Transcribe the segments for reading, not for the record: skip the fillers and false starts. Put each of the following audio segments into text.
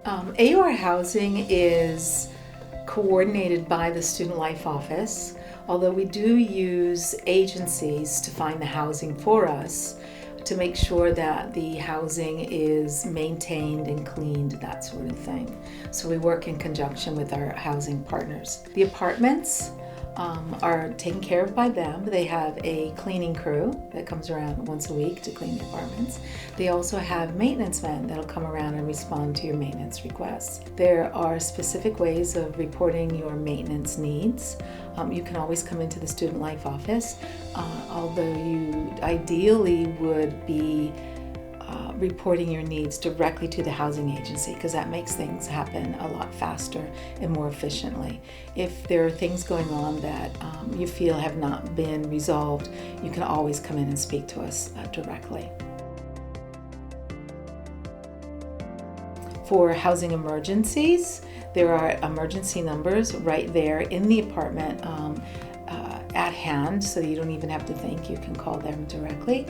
AUR housing is coordinated by the Student Life Office, although we do use agencies to find the housing for us to make sure that the housing is maintained and cleaned, that sort of thing. So we work in conjunction with our housing partners. The apartments are taken care of by them. They have a cleaning crew that comes around once a week to clean the apartments. They also have maintenance men that'll come around and respond to your maintenance requests. There are specific ways of reporting your maintenance needs. You can always come into the Student Life Office, although you ideally would be reporting your needs directly to the housing agency, because that makes things happen a lot faster and more efficiently. If there are things going on that you feel have not been resolved, you can always come in and speak to us directly. For housing emergencies, there are emergency numbers right there in the apartment at hand, so you don't even have to think. You can call them directly.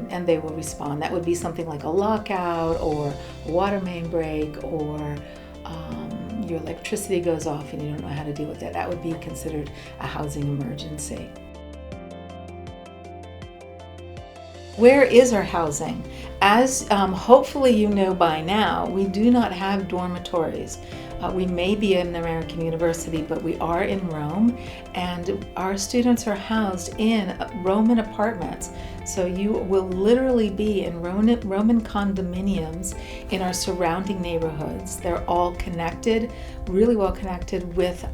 And they will respond. That would be something like a lockout or a water main break, or your electricity goes off and you don't know how to deal with it. That would be considered a housing emergency. Where is our housing? As hopefully you know by now, we do not have dormitories. We may be in American University, but we are in Rome, and our students are housed in Roman apartments. So you will literally be in Roman condominiums in our surrounding neighborhoods. They're all connected, really well connected with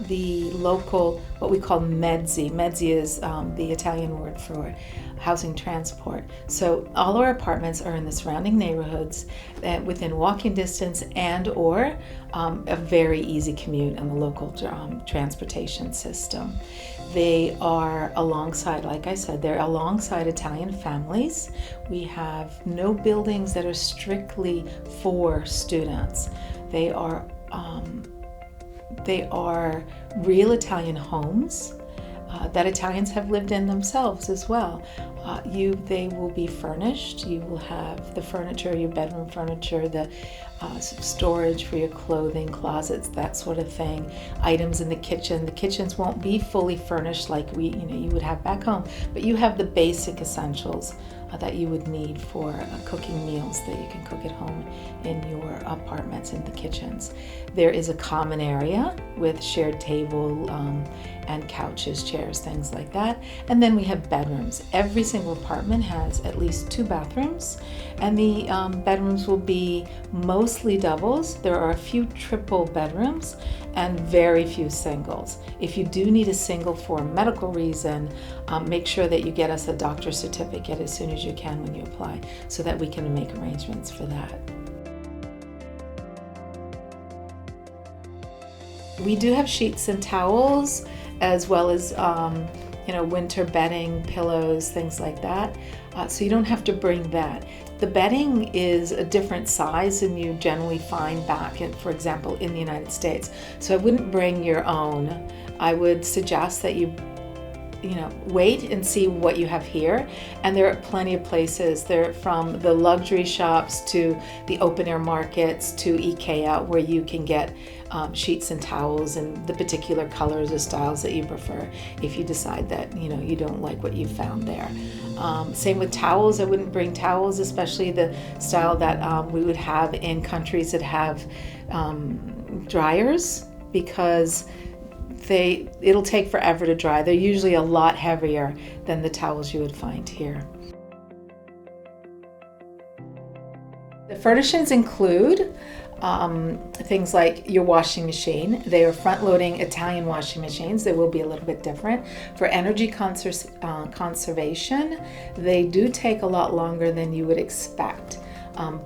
the local, what we call mezzi. Mezzi is the Italian word for housing transport. So all our apartments are in the surrounding neighborhoods within walking distance and or a very easy commute on the local transportation system. They are alongside, like I said, they're alongside Italian families. We have no buildings that are strictly for students. They are real Italian homes that Italians have lived in themselves as well. They will be furnished. You will have the furniture, your bedroom furniture, the storage for your clothing, closets, that sort of thing. Items in the kitchen. The kitchens won't be fully furnished like you would have back home, but you have the basic essentials that you would need for cooking meals that you can cook at home in your apartments, in the kitchens. There is a common area with shared table and couches, chairs, things like that. And then we have bedrooms. Every single apartment has at least 2 bathrooms, and the bedrooms will be mostly doubles. There are a few triple bedrooms and very few singles. If you do need a single for a medical reason, make sure that you get us a doctor's certificate as soon as you can when you apply, so that we can make arrangements for that. We do have sheets and towels, as well as winter bedding, pillows, things like that. So you don't have to bring that. The bedding is a different size than you generally find back, for example, in the United States. So I wouldn't bring your own. I would suggest that you wait and see what you have here. And there are plenty of places. They're from the luxury shops to the open air markets to IKEA, where you can get sheets and towels in the particular colors or styles that you prefer, if you decide that you don't like what you found there. Same with towels. I wouldn't bring towels, especially the style that we would have in countries that have dryers, because it'll take forever to dry. They're usually a lot heavier than the towels you would find here. The furnishings include things like your washing machine. They are front-loading Italian washing machines. They will be a little bit different. For energy conservation, they do take a lot longer than you would expect.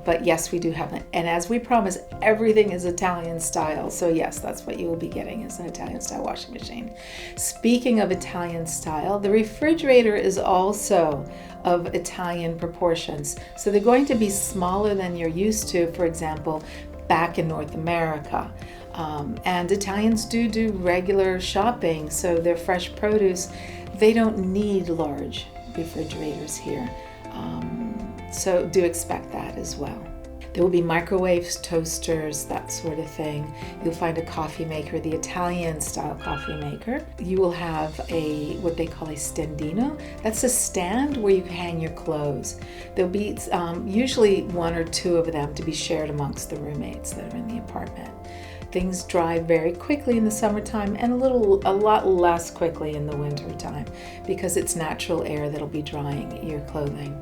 But yes, we do have it. And as we promised, everything is Italian style. So yes, that's what you will be getting, is an Italian style washing machine. Speaking of Italian style, the refrigerator is also of Italian proportions. So they're going to be smaller than you're used to, for example, back in North America. And Italians do regular shopping, so their fresh produce, they don't need large refrigerators here. So do expect that as well. There will be microwaves, toasters, that sort of thing. You'll find a coffee maker, the Italian style coffee maker. You will have what they call a standino. That's a stand where you can hang your clothes. There'll be usually one or two of them to be shared amongst the roommates that are in the apartment. Things dry very quickly in the summertime and a lot less quickly in the wintertime because it's natural air that'll be drying your clothing.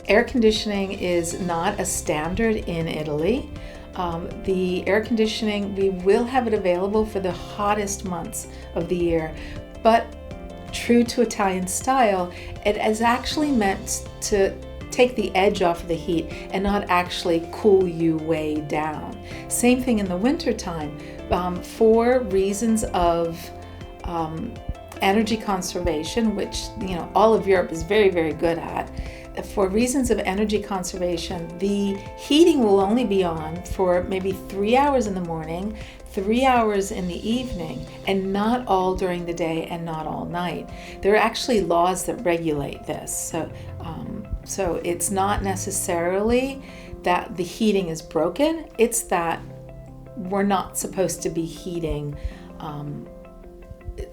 Air conditioning is not a standard in Italy. The air conditioning, we will have it available for the hottest months of the year, but true to Italian style, it is actually meant to take the edge off of the heat and not actually cool you way down. Same thing in the wintertime. For reasons of energy conservation, which all of Europe is very, very good at, for reasons of energy conservation, the heating will only be on for maybe 3 hours in the morning, 3 hours in the evening, and not all during the day and not all night. There are actually laws that regulate this. So it's not necessarily that the heating is broken, it's that we're not supposed to be heating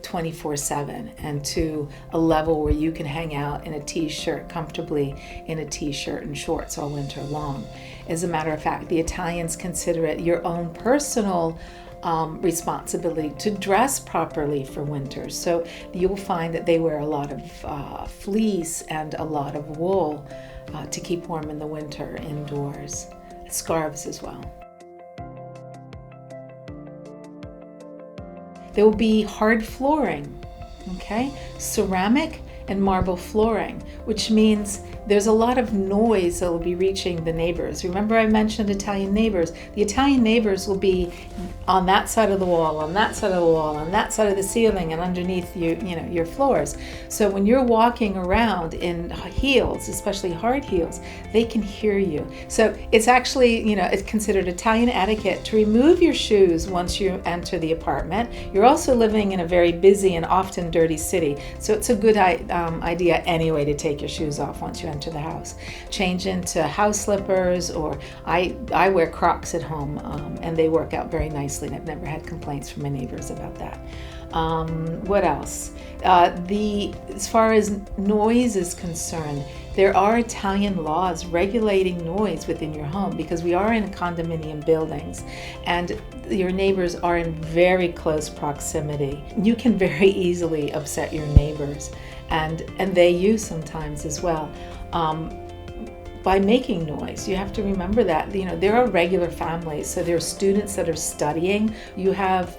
24/7 and to a level where you can hang out in a t-shirt comfortably in a t-shirt and shorts all winter long. As a matter of fact, the Italians consider it your own personal responsibility to dress properly for winter. So you'll find that they wear a lot of fleece and a lot of wool to keep warm in the winter indoors. Scarves as well. There will be hard flooring, okay? Ceramic and marble flooring, which means there's a lot of noise that will be reaching the neighbors. Remember I mentioned Italian neighbors. The Italian neighbors will be on that side of the wall, on that side of the wall, on that side of the ceiling, and underneath your floors. So when you're walking around in heels, especially hard heels, they can hear you. So it's actually, it's considered Italian etiquette to remove your shoes once you enter the apartment. You're also living in a very busy and often dirty city, so it's a good idea anyway to take your shoes off once you enter the house. Change into house slippers, or I wear Crocs at home, and they work out very nicely. I've never had complaints from my neighbors about that. What else? As far as noise is concerned, there are Italian laws regulating noise within your home because we are in condominium buildings and your neighbors are in very close proximity. You can very easily upset your neighbors, and they you sometimes as well. By making noise, you have to remember that there are regular families, so there are students that are studying. You have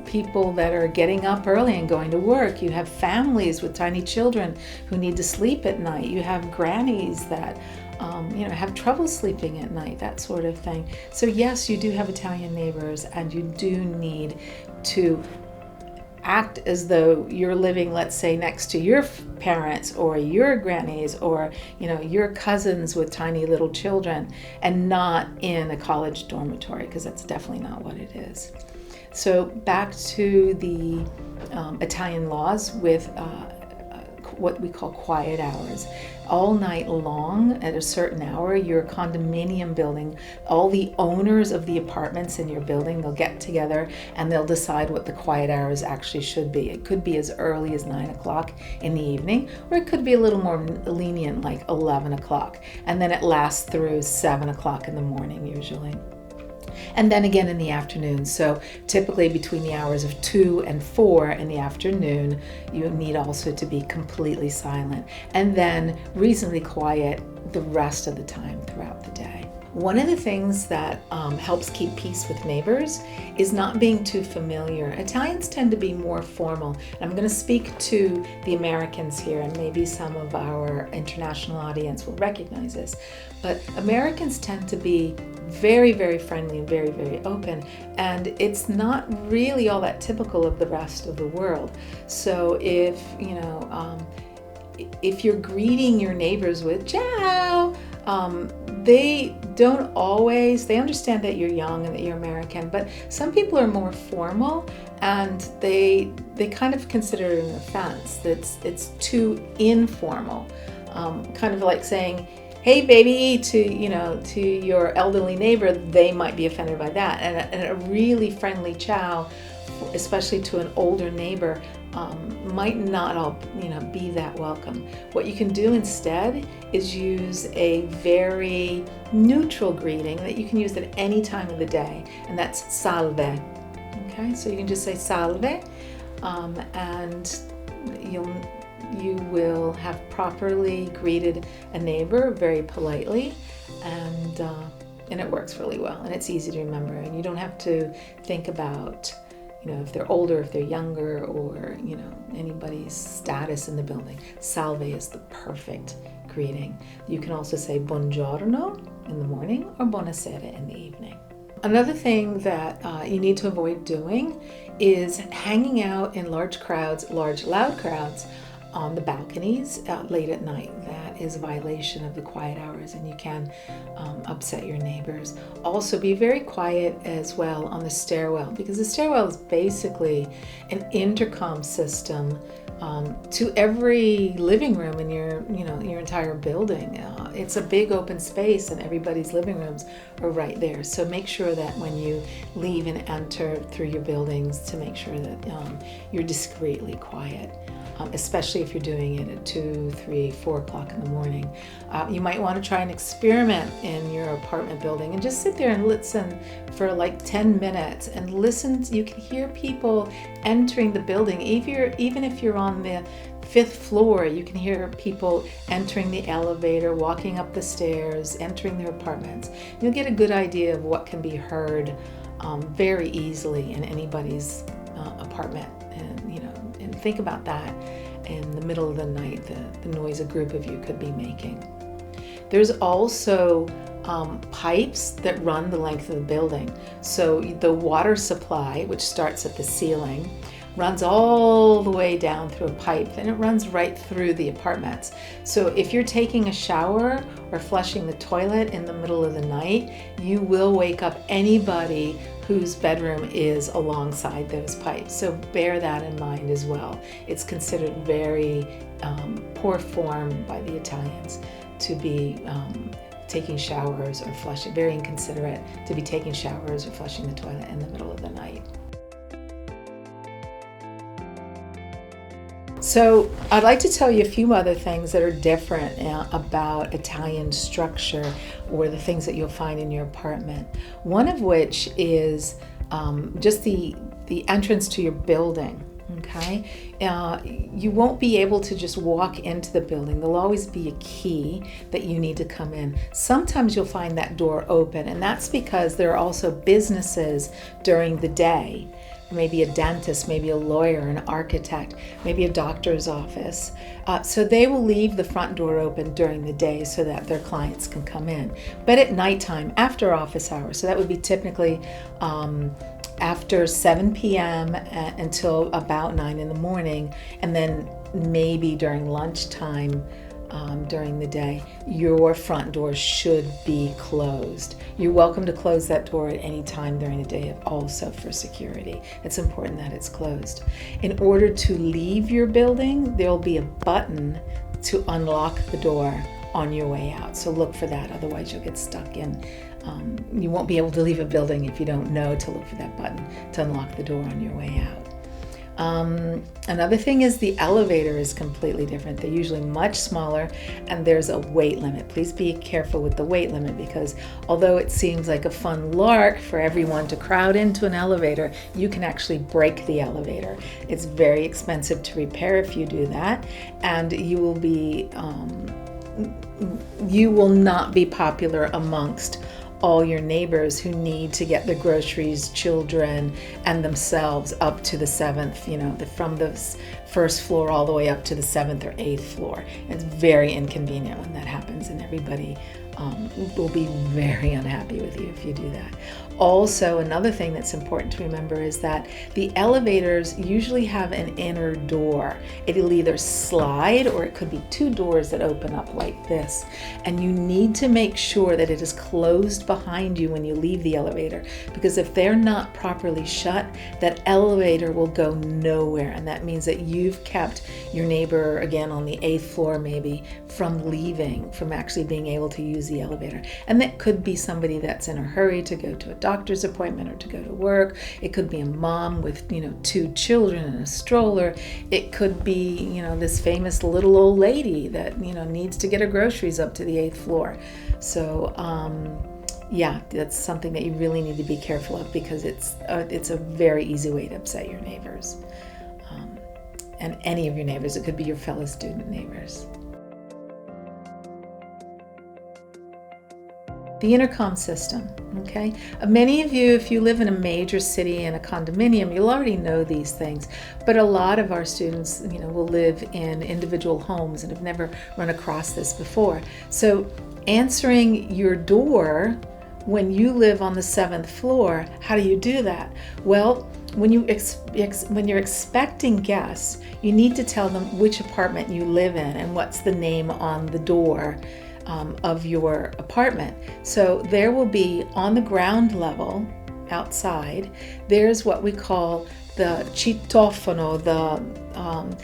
people that are getting up early and going to work. You have families with tiny children who need to sleep at night. You have grannies that have trouble sleeping at night, that sort of thing. So yes, you do have Italian neighbors, and you do need to act as though you're living, let's say, next to your parents or your grannies or your cousins with tiny little children, and not in a college dormitory, because that's definitely not what it is. So back to the Italian laws with what we call quiet hours. All night long at a certain hour, your condominium building, all the owners of the apartments in your building, they'll get together and they'll decide what the quiet hours actually should be. It could be as early as 9 o'clock in the evening, or it could be a little more lenient, like 11 o'clock. And then it lasts through 7 o'clock in the morning usually. And then again in the afternoon. So typically between the hours of 2 and 4 in the afternoon, you need also to be completely silent, and then reasonably quiet the rest of the time throughout the day. One of the things that helps keep peace with neighbors is not being too familiar. Italians tend to be more formal. I'm going to speak to the Americans here, and maybe some of our international audience will recognize this. But Americans tend to be very, very friendly and very, very open, and it's not really all that typical of the rest of the world. So if you're greeting your neighbors with "ciao," they don't always, they understand that you're young and that you're American, but some people are more formal, and they kind of consider it an offense. It's too informal. kind of like saying, "Hey, baby," to your elderly neighbor, they might be offended by that. And a really friendly ciao, especially to an older neighbor, might not all be that welcome. What you can do instead is use a very neutral greeting that you can use at any time of the day, and that's salve. Okay, so you can just say salve, and you will have properly greeted a neighbor very politely, and it works really well, and it's easy to remember, and you don't have to think about if they're older, if they're younger, or anybody's status in the building. Salve is the perfect greeting. You can also say buongiorno in the morning or buonasera in the evening. Another thing that you need to avoid doing is hanging out in large loud crowds on the balconies late at night. That is a violation of the quiet hours, and you can upset your neighbors. Also, be very quiet as well on the stairwell, because the stairwell is basically an intercom system to every living room in your entire building. It's a big open space, and everybody's living rooms are right there. So make sure that when you leave and enter through your buildings, to make sure that you're discreetly quiet. Especially if you're doing it at 2, 3, 4 o'clock in the morning. You might want to try an experiment in your apartment building and just sit there and listen for like 10 minutes and listen. You can hear people entering the building. Even if you're on the 5th floor, you can hear people entering the elevator, walking up the stairs, entering their apartments. You'll get a good idea of what can be heard very easily in anybody's apartment. And think about that in the middle of the night, the noise a group of you could be making. There's also pipes that run the length of the building. So the water supply, which starts at the ceiling, runs all the way down through a pipe, and it runs right through the apartments. So if you're taking a shower or flushing the toilet in the middle of the night, you will wake up anybody whose bedroom is alongside those pipes. So bear that in mind as well. It's considered very poor form by the Italians to be taking showers or flushing, very inconsiderate to be taking showers or flushing the toilet in the middle of the night. So I'd like to tell you a few other things that are different about Italian structure, or the things that you'll find in your apartment. One of which is just the entrance to your building. Okay, you won't be able to just walk into the building. There'll always be a key that you need to come in. Sometimes you'll find that door open, and that's because there are also businesses during the day. Maybe a dentist, maybe a lawyer, an architect, maybe a doctor's office. So they will leave the front door open during the day so that their clients can come in. But at nighttime, after office hours, so that would be typically after 7 p.m. Until about 9 in the morning, and then maybe during lunchtime during the day, your front door should be closed. You're welcome to close that door at any time during the day, also for security. It's important that it's closed. In order to leave your building, there'll be a button to unlock the door on your way out. So look for that, otherwise you'll get stuck in. You won't be able to leave a building if you don't know to look for that button to unlock the door on your way out. Another thing is the elevator is completely different. They're usually much smaller, and there's a weight limit. Please be careful with the weight limit, because although it seems like a fun lark for everyone to crowd into an elevator, you can actually break the elevator. It's very expensive to repair if you do that, and you will not be popular amongst all your neighbors who need to get their groceries, children, and themselves up to the 7th, from the 1st floor all the way up to the 7th or 8th floor. It's very inconvenient when that happens, and everybody will be very unhappy with you if you do that. Also, another thing that's important to remember is that the elevators usually have an inner door. It'll either slide or it could be two doors that open up like this. And you need to make sure that it is closed behind you when you leave the elevator, because if they're not properly shut, that elevator will go nowhere. And that means that you've kept your neighbor, again on the 8th floor maybe, from leaving, from actually being able to use the elevator. And that could be somebody that's in a hurry to go to a doctor's appointment or to go to work. It could be a mom with, 2 children and a stroller. It could be, this famous little old lady that, needs to get her groceries up to the 8th floor. So, that's something that you really need to be careful of, because it's a very easy way to upset your neighbors. And any of your neighbors. It could be your fellow student neighbors. The intercom system, okay? Many of you, if you live in a major city in a condominium, you'll already know these things, but a lot of our students, will live in individual homes and have never run across this before. So answering your door when you live on the 7th floor, how do you do that? Well, when you're expecting guests, you need to tell them which apartment you live in and what's the name on the door of your apartment. So there will be on the ground level outside, there's what we call the citofono,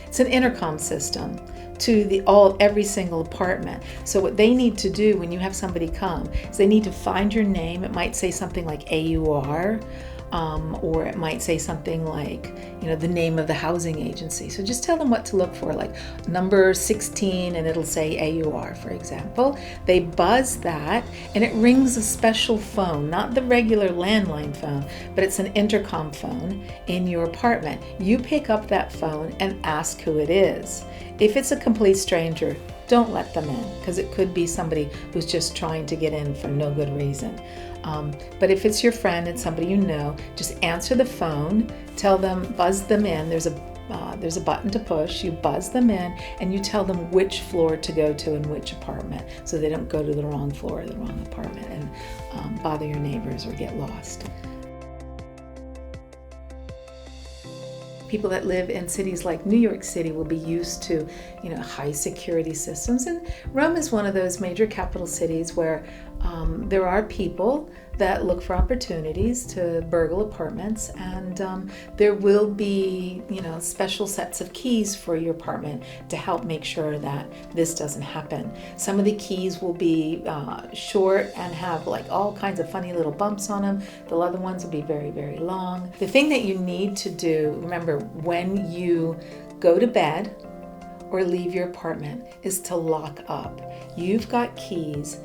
it's an intercom system to every single apartment. So what they need to do when you have somebody come is they need to find your name. It might say something like AUR, or it might say something like, the name of the housing agency. So just tell them what to look for, like number 16, and it'll say AUR, for example. They buzz that, and it rings a special phone, not the regular landline phone, but it's an intercom phone in your apartment. You pick up that phone and ask who it is. If it's a complete stranger, don't let them in, because it could be somebody who's just trying to get in for no good reason. But if it's your friend, it's somebody you know, just answer the phone, tell them, buzz them in. There's a button to push. You buzz them in, and you tell them which floor to go to and which apartment, so they don't go to the wrong floor or the wrong apartment and bother your neighbors or get lost. People that live in cities like New York City will be used to, high security systems. And Rome is one of those major capital cities where there are people that look for opportunities to burgle apartments, and there will be, special sets of keys for your apartment to help make sure that this doesn't happen. Some of the keys will be short and have like all kinds of funny little bumps on them. The other ones will be very, very long. The thing that you need to do, remember, when you go to bed or leave your apartment, is to lock up. You've got keys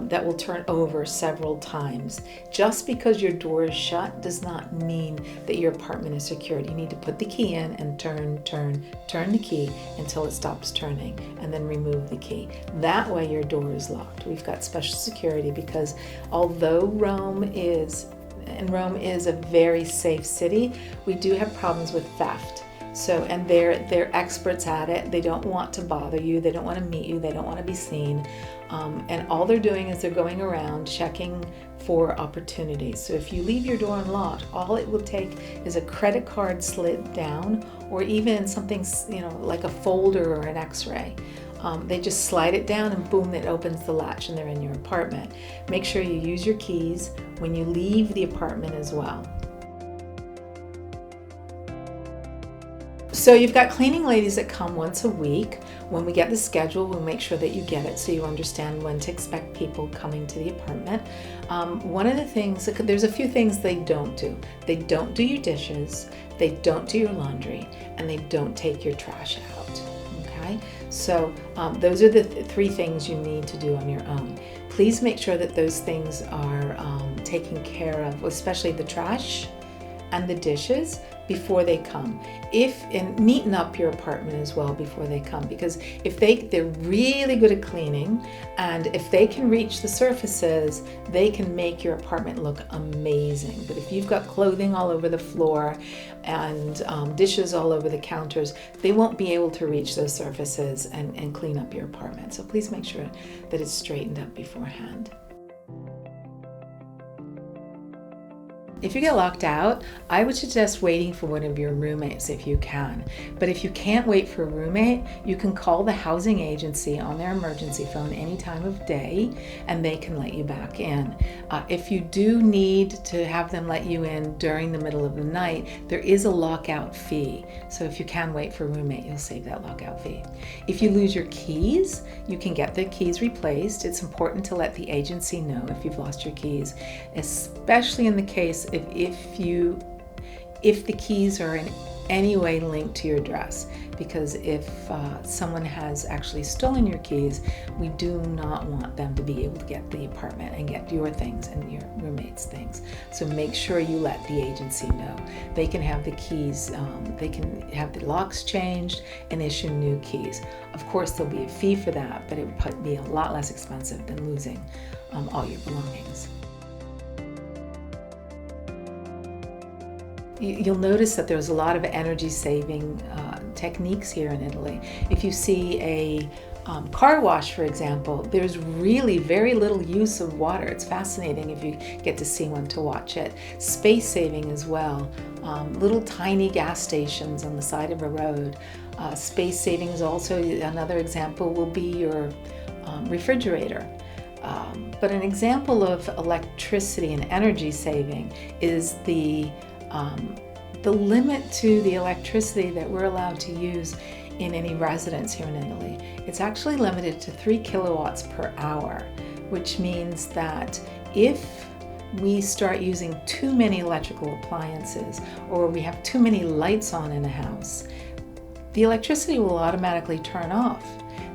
that will turn over several times. Just because your door is shut does not mean that your apartment is secured. You need to put the key in and turn the key until it stops turning, and then remove the key. That way your door is locked. We've got special security because although Rome is a very safe city, we do have problems with theft. So, and they're experts at it. They don't want to bother you. They don't want to meet you. They don't want to be seen. And all they're doing is they're going around checking for opportunities. So if you leave your door unlocked, all it will take is a credit card slid down, or even something, like a folder or an X-ray. They just slide it down and boom, it opens the latch and they're in your apartment. Make sure you use your keys when you leave the apartment as well. So you've got cleaning ladies that come once a week. When we get the schedule, we'll make sure that you get it so you understand when to expect people coming to the apartment. One of the things, there's a few things they don't do. They don't do your dishes, they don't do your laundry, and they don't take your trash out. Okay? So those are the 3 things you need to do on your own. Please make sure that those things are taken care of, especially the trash and the dishes, before they come. And neaten up your apartment as well before they come, because if they're really good at cleaning, and if they can reach the surfaces, they can make your apartment look amazing. But if you've got clothing all over the floor and dishes all over the counters, they won't be able to reach those surfaces and clean up your apartment. So please make sure that it's straightened up beforehand. If you get locked out, I would suggest waiting for one of your roommates if you can. But if you can't wait for a roommate, you can call the housing agency on their emergency phone any time of day, and they can let you back in. If you do need to have them let you in during the middle of the night, there is a lockout fee. So if you can wait for a roommate, you'll save that lockout fee. If you lose your keys, you can get the keys replaced. It's important to let the agency know if you've lost your keys, especially in the case if the keys are in any way linked to your address, because if someone has actually stolen your keys, we do not want them to be able to get the apartment and get your things and your roommate's things. So make sure you let the agency know. They can have the keys, they can have the locks changed and issue new keys. Of course, there'll be a fee for that, but it would be a lot less expensive than losing all your belongings. You'll notice that there's a lot of energy saving techniques here in Italy. If you see a car wash, for example, there's really very little use of water. It's fascinating if you get to see one to watch it. Space saving as well. Little tiny gas stations on the side of a road. Space saving is also another example will be your refrigerator. But an example of electricity and energy saving is the limit to the electricity that we're allowed to use in any residence here in Italy. It's actually limited to 3 kilowatts per hour, which means that if we start using too many electrical appliances or we have too many lights on in a house, the electricity will automatically turn off.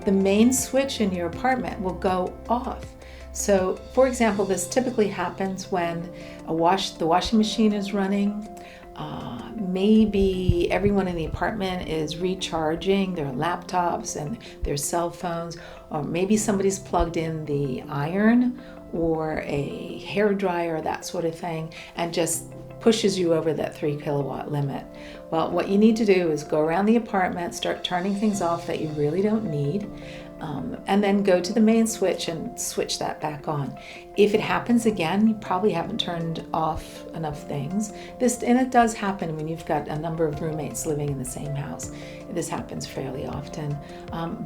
The main switch in your apartment will go off. So, for example, this typically happens when the washing machine is running. Maybe everyone in the apartment is recharging their laptops and their cell phones, or maybe somebody's plugged in the iron or a hair dryer, that sort of thing, and just pushes you over that 3 kilowatt limit. Well, what you need to do is go around the apartment, start turning things off that you really don't need, and then go to the main switch and switch that back on. If it happens again, you probably haven't turned off enough things. And it does happen when you've got a number of roommates living in the same house. This happens fairly often.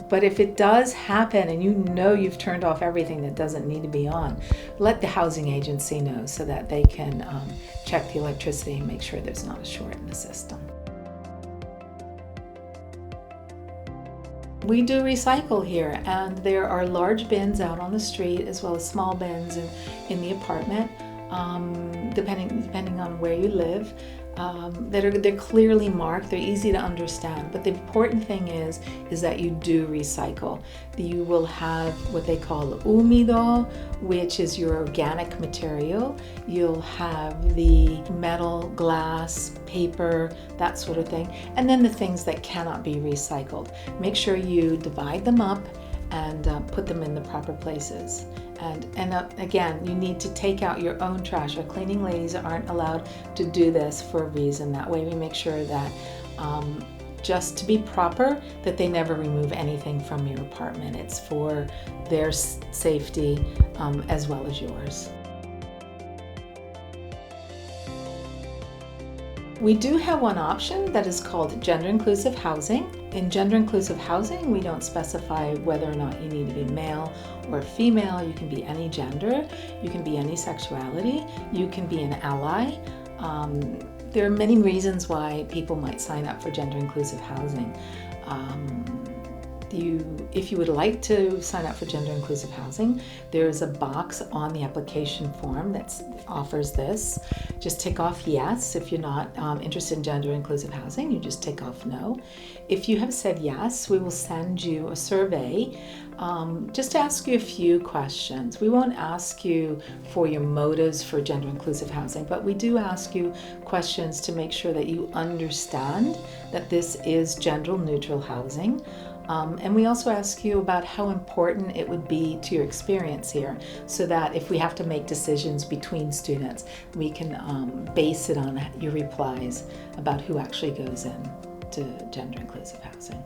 But if it does happen and you know you've turned off everything that doesn't need to be on, let the housing agency know so that they can check the electricity and make sure there's not a short in the system. We do recycle here, and there are large bins out on the street as well as small bins in the apartment, depending on where you live. They're clearly marked, they're easy to understand, but the important thing is that you do recycle. You will have what they call umido, which is your organic material. You'll have the metal, glass, paper, that sort of thing, and then the things that cannot be recycled. Make sure you divide them up and put them in the proper places. And again, you need to take out your own trash. Our cleaning ladies aren't allowed to do this for a reason. That way we make sure that just to be proper, that they never remove anything from your apartment. It's for their safety as well as yours. We do have one option that is called gender-inclusive housing. In gender-inclusive housing, we don't specify whether or not you need to be male or female. You can be any gender, you can be any sexuality, you can be an ally. There are many reasons why people might sign up for gender-inclusive housing. If you would like to sign up for gender-inclusive housing, there's a box on the application form that offers this. Just tick off yes. If you're not interested in gender-inclusive housing, you just tick off no. If you have said yes, we will send you a survey just to ask you a few questions. We won't ask you for your motives for gender-inclusive housing, but we do ask you questions to make sure that you understand that this is gender-neutral housing. And we also ask you about how important it would be to your experience here, so that if we have to make decisions between students, we can base it on your replies about who actually goes in to gender-inclusive housing.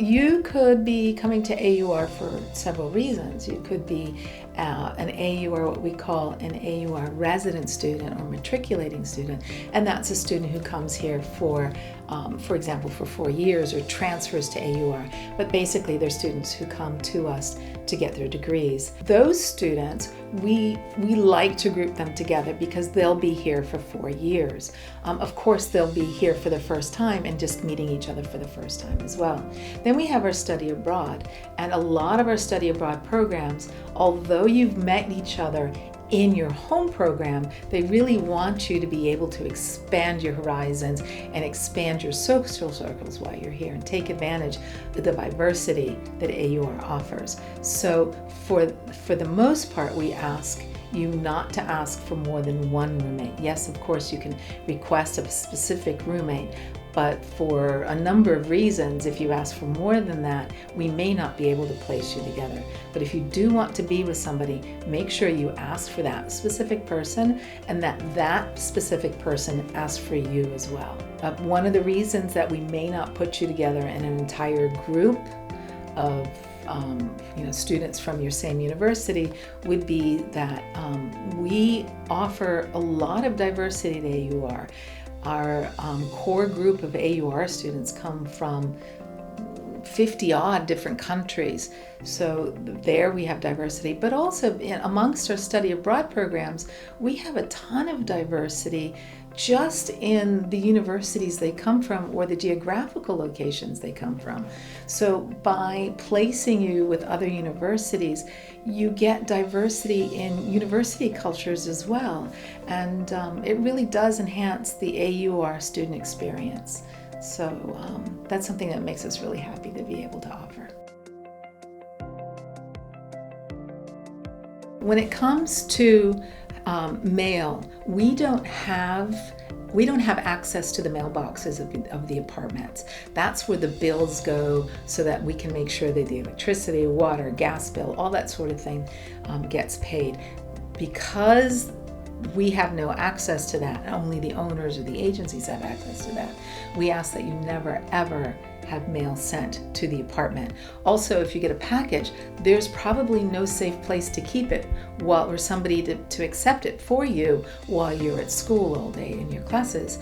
you could be coming to AUR for several reasons. You could be an AUR, what we call an AUR resident student or matriculating student, and that's a student who comes here for example, for 4 years or transfers to AUR, but basically they're students who come to us to get their degrees. Those students, we like to group them together because they'll be here for 4 years. Of course, they'll be here for the first time and just meeting each other for the first time as well. Then we have our study abroad, and a lot of our study abroad programs, although you've met each other in your home program, they really want you to be able to expand your horizons and expand your social circles while you're here and take advantage of the diversity that AUR offers. So for the most part, we ask you not to ask for more than one roommate. Yes, of course, you can request a specific roommate, but for a number of reasons, if you ask for more than that, we may not be able to place you together. But if you do want to be with somebody, make sure you ask for that specific person and that specific person asks for you as well. One of the reasons that we may not put you together in an entire group of students from your same university would be that we offer a lot of diversity at AUR. Our core group of AUR students come from 50 odd different countries. So there we have diversity, but also amongst our study abroad programs, we have a ton of diversity just in the universities they come from or the geographical locations they come from. So by placing you with other universities, you get diversity in university cultures as well. And it really does enhance the AUR student experience. So that's something that makes us really happy to be able to offer. When it comes to mail, we don't have access to the mailboxes of the apartments. That's where the bills go so that we can make sure that the electricity, water, gas bill, all that sort of thing gets paid. Because we have no access to that, only the owners or the agencies have access to that, we ask that you never ever have mail sent to the apartment. Also, if you get a package, there's probably no safe place to keep it or somebody to accept it for you while you're at school all day in your classes.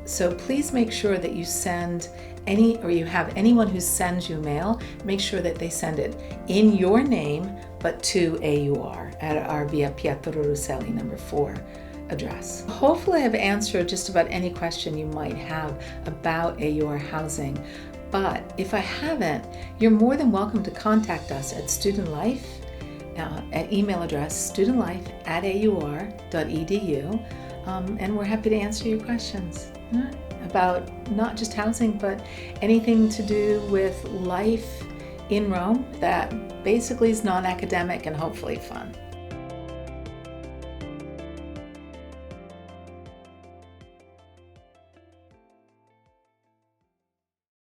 So please make sure that you send you have anyone who sends you mail, make sure that they send it in your name, but to AUR at our Via Pietro Russelli number 4 address. Hopefully I've answered just about any question you might have about AUR housing, but if I haven't, you're more than welcome to contact us at Student Life at email address studentlife@aur.edu, and we're happy to answer your questions about not just housing, but anything to do with life in Rome that basically is non-academic and hopefully fun.